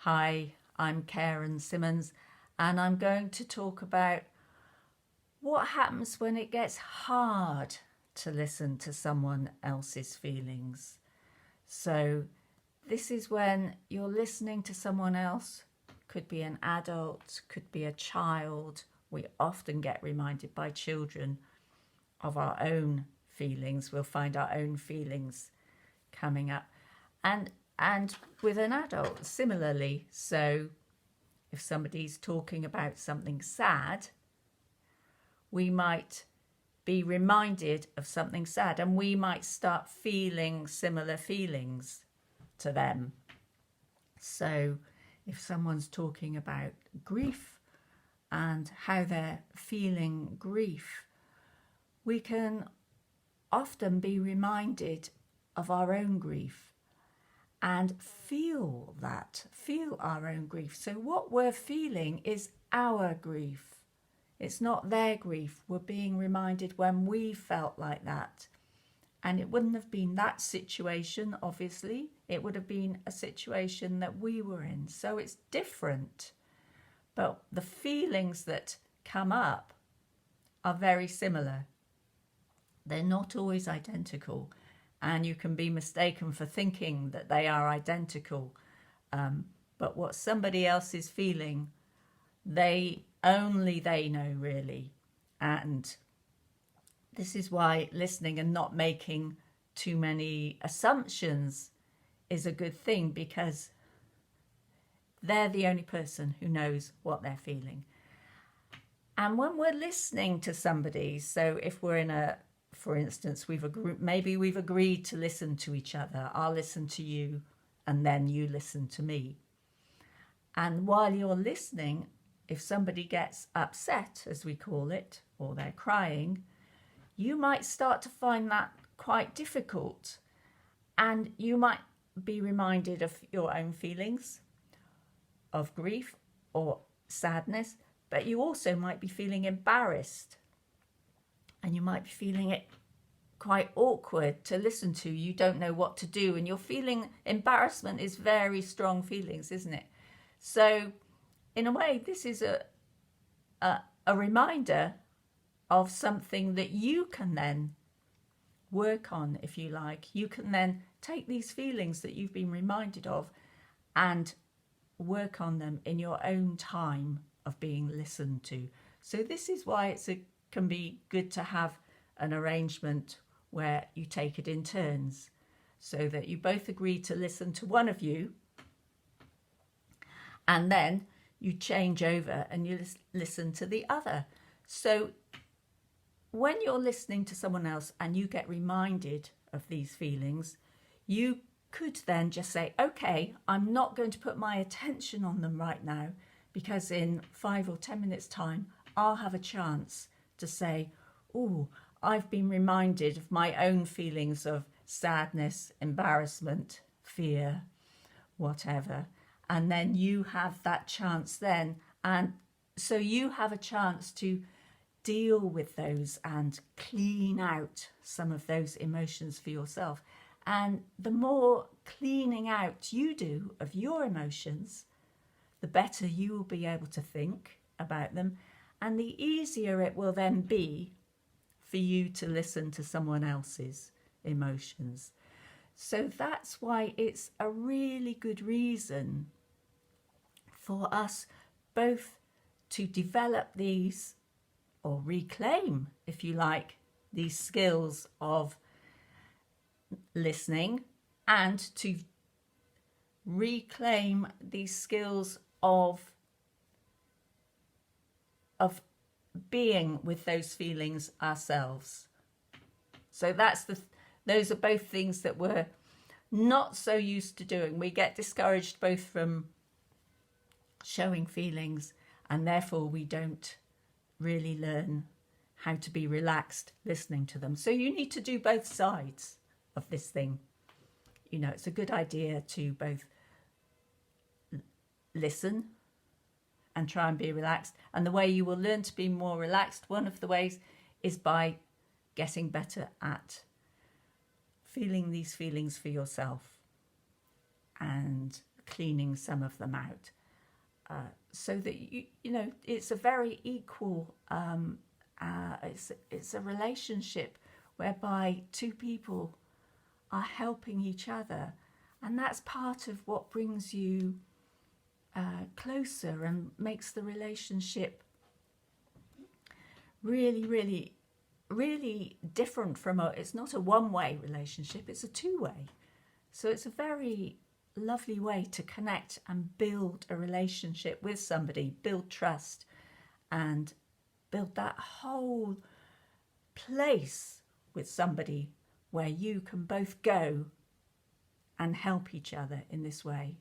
Hi, I'm Karen Simmons, and I'm going to talk about what happens when it gets hard to listen to someone else's feelings. So, this is when you're listening to someone else, could be an adult, could be a child. We often get reminded by children of our own feelings. We'll find our own feelings coming up. And with an adult, similarly. So if somebody's talking about something sad, we might be reminded of something sad and we might start feeling similar feelings to them. So if someone's talking about grief and how they're feeling grief, we can often be reminded of our own grief and feel our own grief. So what we're feeling is our grief. It's not their grief. We're being reminded when we felt like that. And it wouldn't have been that situation, obviously. It would have been a situation that we were in. So it's different. But the feelings that come up are very similar. They're not always identical. And you can be mistaken for thinking that they are identical. But what somebody else is feeling, only they know really. And this is why listening and not making too many assumptions is a good thing, because they're the only person who knows what they're feeling. And when we're listening to somebody, so if we're for instance, we've agreed to listen to each other. I'll listen to you and then you listen to me. And while you're listening, if somebody gets upset, as we call it, or they're crying, you might start to find that quite difficult. And you might be reminded of your own feelings of grief or sadness, but you also might be feeling embarrassed. And you might be feeling it quite awkward to listen to. You don't know what to do. And you're feeling embarrassment is very strong feelings, isn't it? So in a way, this is a reminder of something that you can then work on, if you like. You can then take these feelings that you've been reminded of and work on them in your own time of being listened to. So this is why it can be good to have an arrangement where you take it in turns, so that you both agree to listen to one of you, and then you change over and you listen to the other. So when you're listening to someone else and you get reminded of these feelings, you could then just say, okay, I'm not going to put my attention on them right now, because in 5 or 10 minutes time, I'll have a chance to say, oh, I've been reminded of my own feelings of sadness, embarrassment, fear, whatever. And then you have that chance then. And so you have a chance to deal with those and clean out some of those emotions for yourself. And the more cleaning out you do of your emotions, the better you will be able to think about them. And the easier it will then be for you to listen to someone else's emotions. So that's why it's a really good reason for us both to develop these, or reclaim, if you like, these skills of listening, and to reclaim these skills of being with those feelings ourselves. So those are both things that we're not so used to doing. We get discouraged both from showing feelings, and therefore we don't really learn how to be relaxed listening to them. So you need to do both sides of this thing. You know, it's a good idea to both listen and try and be relaxed. And the way you will learn to be more relaxed, one of the ways, is by getting better at feeling these feelings for yourself and cleaning some of them out, so that you know it's a very equal. It's a relationship whereby two people are helping each other, and that's part of what brings you closer and makes the relationship really different from it's not a one-way relationship, it's a two-way. So it's a very lovely way to connect and build a relationship with somebody, build trust, and build that whole place with somebody where you can both go and help each other in this way.